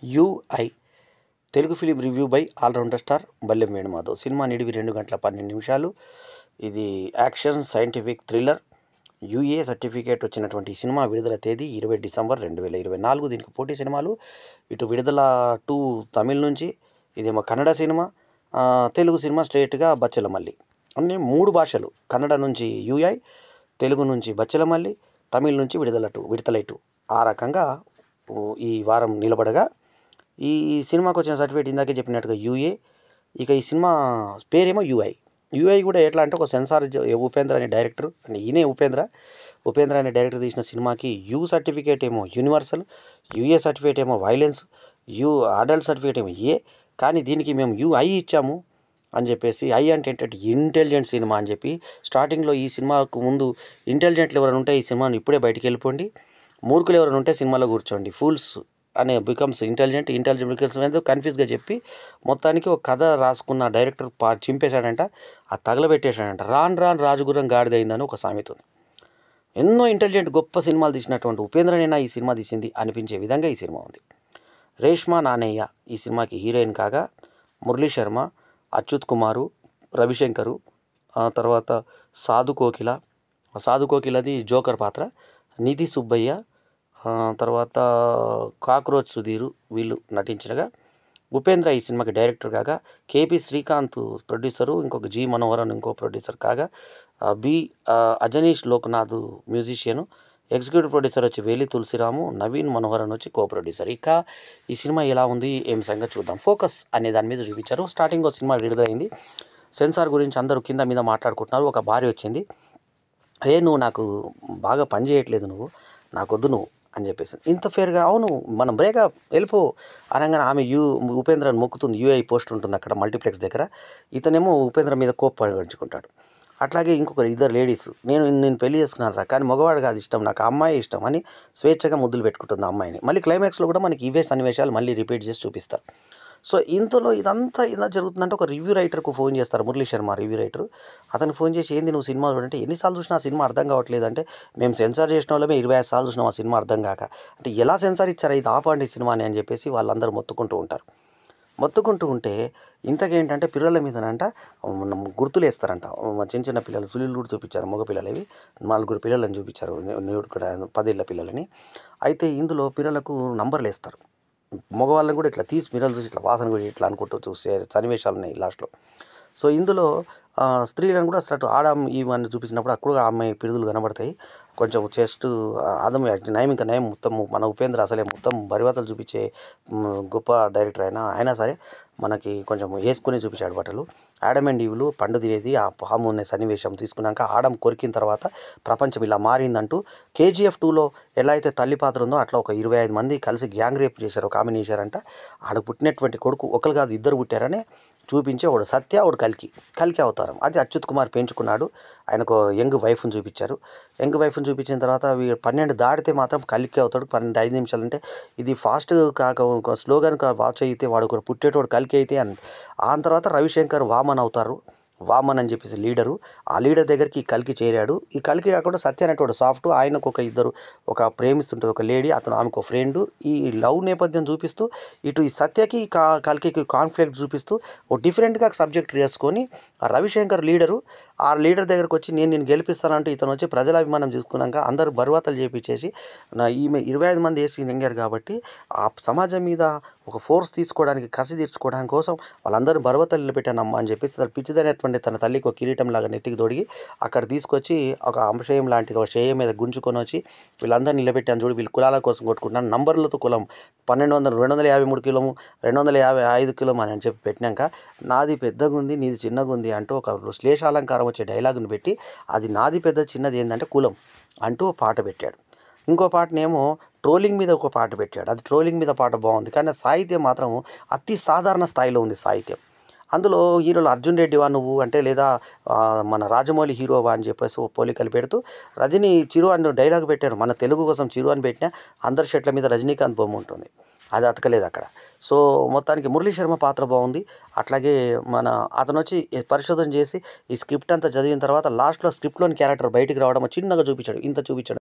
UI Telugu film review by allrounder star Ballem Venumadhav. Cinema నిడివి 2 గంటల 12 నిమిషాలు. ఇది action scientific thriller. U A certificate వచ్చినటువంటి సినిమా విడుదల తేదీ 20 డిసెంబర్ 2024. దీనికి పోటీ సినిమాలు ఇటు విడుదల 2 తమిళ్ నుంచి, ఇదేమో కన్నడ సినిమా, తెలుగు సినిమా స్ట్రేట్గా బచ్చలమల్లి. అన్ని 3 భాషలు, కన్నడ నుంచి యుఐ, తెలుగు నుంచి బచ్చలమల్లి, తమిళ్ నుంచి విడుదల 2 ఆ రకంగా ఈ వారం నిలబడగా ఈ సినిమాకి వచ్చిన సర్టిఫికేట్ ఇందాకే చెప్పినట్టుగా యుఏ. ఇక ఈ సినిమా పేరేమో యుఐ కూడా ఎట్లా అంటే ఒక సెన్సార్ ఉపేంద్ర అనే డైరెక్టర్, అంటే ఈయనే ఉపేంద్ర అనే డైరెక్టర్ తీసిన సినిమాకి సర్టిఫికేట్ ఏమో యూనివర్సల్, యుఏ సర్టిఫికేట్ ఏమో వైలెన్స్, అడల్ట్ సర్టిఫికేట్ ఏమో కానీ దీనికి మేము యుఐ ఇచ్చాము అని చెప్పేసి. ఐ అంటే ఏంటంటే ఇంటెలిజెంట్ సినిమా అని చెప్పి స్టార్టింగ్లో ఈ సినిమాకు ముందు ఇంటెలిజెంట్లు ఎవరైనా ఉంటే ఈ సినిమాని ఇప్పుడే బయటికి వెళ్ళిపోండి, మూర్ఖులు ఎవరైనా ఉంటే సినిమాలో కూర్చోండి, ఫూల్స్ అనే బికమ్స్ ఇంటెలిజెంట్ బికమ్స్ అనేది కన్ఫ్యూజ్గా చెప్పి మొత్తానికి ఒక కథ రాసుకున్న డైరెక్టర్ చింపేశాడంట, ఆ తగలబెట్టేశాడంట. రాను రాజుగుర్రం గాడిదైందని ఒక సామెత ఉంది. ఎన్నో ఇంటెలిజెంట్ గొప్ప సినిమాలు తీసినటువంటి ఉపేంద్రనైనా ఈ సినిమా తీసింది అనిపించే విధంగా ఈ సినిమా ఉంది. రేష్మా నానయ్య ఈ సినిమాకి హీరోయిన్ కాగా, మురళీ శర్మ, అచ్యుత్ కుమారు, రవిశంకరు, తర్వాత సాధు కోకిలది జోకర్ పాత్ర, నిధి సుబ్బయ్య, తర్వాత కాక్రోచ్ సుధీరు వీళ్ళు నటించగా, ఉపేంద్ర ఈ సినిమాకి డైరెక్టర్ కాగా, కేపీ శ్రీకాంత్ ప్రొడ్యూసరు, ఇంకొక జి మనోహరన్ ఇంకో ప్రొడ్యూసర్ కాగా, Ajaneesh Loknath musician, executive producer వచ్చి వేలి తులసిరాము, నవీన్ మనోహరన్ వచ్చి కో ప్రొడ్యూసర్. ఇక ఈ సినిమా ఎలా ఉంది ఏం సంగతి చూద్దాం. ఫోకస్ అనే దాని మీద చూపించారు. స్టార్టింగ్లో సినిమా విడుదలైంది, సెన్సార్ గురించి అందరూ కింద మీద మాట్లాడుకుంటున్నారు. ఒక భార్య వచ్చింది, నువ్వు నాకు బాగా పని చేయట్లేదు, నువ్వు నాకొద్దు నువ్వు అని చెప్పేసి. ఇంత ఫేర్గా అవును మనం బ్రేకప్ వెళ్ళిపో అనగానే ఆమె ఉపేంద్రని మొక్కుతుంది. యుఐ పోస్ట్ ఉంటుంది అక్కడ మల్టీప్లెక్స్ దగ్గర. ఇతనేమో ఉపేంద్ర మీద కోప్పగించుకుంటాడు. అట్లాగే ఇంకొక 2 లేడీస్, నేను పెళ్లి చేసుకున్నాను కానీ మగవాడు కాదు ఇష్టం, నాకు అమ్మాయి ఇష్టం అని స్వేచ్ఛగా ముద్దులు పెట్టుకుంటుంది ఆ అమ్మాయిని. మళ్ళీ క్లైమాక్స్లో కూడా మనకి ఇవే సన్నివేశాలు మళ్ళీ రిపీట్ చేసి చూపిస్తారు. సో ఇంతలో ఇదంతా ఇలా జరుగుతుందంటే ఒక రివ్యూ రైటర్కు ఫోన్ చేస్తారు, మురళీ శర్మ రివ్యూ రైటరు. అతను ఫోన్ చేసి, ఏంది నువ్వు సినిమా చూడంటే, ఎన్నిసార్లు చూసినా ఆ సినిమా అర్థం కావట్లేదు అంటే, మేము సెన్సార్ చేసిన వాళ్ళమే 25 సార్లు చూసినాం ఆ సినిమా అర్థం కాక. అంటే ఎలా సెన్సార్ ఇచ్చారా, ఇది ఆపండి సినిమాని అని చెప్పేసి వాళ్ళందరూ మొత్తుకుంటూ ఉంటే ఇంతకేంటంటే పిల్లల మీదనంట గుర్తులు వేస్తారంట. చిన్న పిల్లలు పులిలు కూడా చూపించారు, మగ పిల్లలవి 4 పిల్లలని చూపించారు, 10 ఏళ్ళ పిల్లలని. అయితే ఇందులో పిల్లలకు నంబర్లు వేస్తారు. మగవాళ్ళని కూడా ఇట్లా తీసి మిర్రర్లు చూసి ఇట్లా వాసన కూడా ఇట్లా అనుకుంటూ చూసే సన్నివేశాలు ఉన్నాయి లాస్ట్లో. సో ఇందులో స్త్రీలను కూడా అసలు ఇవన్నీ చూపించినప్పుడు అక్కడ ఆ అమ్మాయి పిడుదలు కనబడతాయి. కొంచెం చెస్ట్ నయం ఇంకా నయం. మొత్తం మన ఉపేంద్ర అసలే మొత్తం బరివాతలు చూపించే గొప్ప డైరెక్టర్ అయినా సరే మనకి కొంచెం వేసుకుని చూపించాడు బట్టలు. ఆడమ్ అండ్ ఈవ్లు పండు తినేది ఆ పాము అనే సన్నివేశం తీసుకున్నాక ఆడమ్ కొరికిన తర్వాత ప్రపంచం ఇలా మారిందంటూ KGF 2లో ఎలా అయితే తల్లి పాత్ర ఉందో అట్లా ఒక 25 మంది కలిసి గ్యాంగ్ రేప్ చేశారు, ఒక ఆమెను చేశారంట. ఆడ పుట్టినటువంటి కొడుకు ఒకరు కాదు 2 పుట్టారని చూపించి, ఒకడు సత్య, ఒకడు కల్కి అవతారం. అది అచ్యుత్ కుమార్ పెంచుకున్నాడు. ఆయనకు యంగ్ వైఫ్ని చూపించారు. యంగ్ వైఫ్ని చూపించిన తర్వాత 12 దాటితే మాత్రం కల్కి అవుతాడు. 5 నిమిషాలు అంటే ఇది ఫాస్ట్ కాక స్లోగా వాచ్ అయితే వాడు కూడా పుట్టేటోడు కల్కి అయితే అని. ఆ తర్వాత రవిశంకర్ వామన్ అవుతారు. వామన్ అని చెప్పేసి లీడరు. ఆ లీడర్ దగ్గరికి ఈ కల్కి చేరాడు. ఈ కల్కి కాకుండా సత్య అనేటోడు సాఫ్ట్, ఆయనకు ఒక ప్రేమిస్తుంటుంది ఒక లేడీ, అతను ఆమెకు ఒక ఫ్రెండ్. ఈ లవ్ నేపథ్యం చూపిస్తూ ఇటు ఈ సత్యకి కల్కి కాన్ఫ్లిక్ట్ చూపిస్తూ ఒక డిఫరెంట్గా సబ్జెక్ట్ చేసుకొని ఆ రవిశంకర్ లీడరు ఆ లీడర్ దగ్గరకు వచ్చి నేను గెలిపిస్తానంటూ ఇతను వచ్చి ప్రజల అభిమానం చూసుకున్నాక అందరూ బరువాతలు చేపించేసి ఈమె 25 మంది వేసి నెంగారు కాబట్టి ఆ సమాజం మీద ఒక ఫోర్స్ తీసుకోవడానికి, కసి తీర్చుకోవడానికి కోసం వాళ్ళందరూ బరువతలు నిలబెట్టానమ్మా అని చెప్పేసి తన పిచ్చిదైనటువంటి తన తల్లికి ఒక కిరీటం లాగా నెత్తికి తొడిగి అక్కడ తీసుకొచ్చి ఒక అంశయం లాంటిది ఒక శేయం మీద గుంజుకొని వచ్చి వీళ్ళందరూ నిలబెట్టాను చూడు, వీళ్ళు కులాల కోసం కొట్టుకుంటున్నాను, నంబర్లతో కులం 1200 253 కిలోము 255 కిలోము అని చెప్పి పెట్టినాక నాది పెద్దగా ఉంది నీది చిన్నగా ఉంది అంటూ ఒక శ్లేషాలంకారం వచ్చే డైలాగుని పెట్టి అది నాది పెద్ద చిన్నది ఏంటంటే కులం అంటూ పాట పెట్టాడు. ఇంకో పాటనేమో ట్రోలింగ్ మీద ఒక పాట పెట్టాడు. అది ట్రోలింగ్ మీద పాట బాగుంది కానీ సాహిత్యం మాత్రం అతి సాధారణ స్థాయిలో ఉంది సాహిత్యం. అందులో హీరోలు అర్జున్ రెడ్డివా నువ్వు అంటే, లేదా మన రాజమౌళి హీరోవా అని చెప్పేసి పోలికలు పెడుతూ రజనీ చిరు అని డైలాగ్ పెట్టారు. మన తెలుగు కోసం చిరు అని పెట్టినా అందరి షర్ట్ల మీద రజనీకాంత్ బొమ్మ ఉంటుంది, అది అతకలేదు అక్కడ. సో మొత్తానికి మురళీ శర్మ పాత్ర బాగుంది. అట్లాగే అతను వచ్చి పరిశోధన చేసి ఈ స్క్రిప్ట్ అంతా చదివిన తర్వాత లాస్ట్లో స్క్రిప్ట్లోని క్యారెక్టర్ బయటికి రావడం చిన్నగా చూపించాడు, ఇంత చూపించాడు.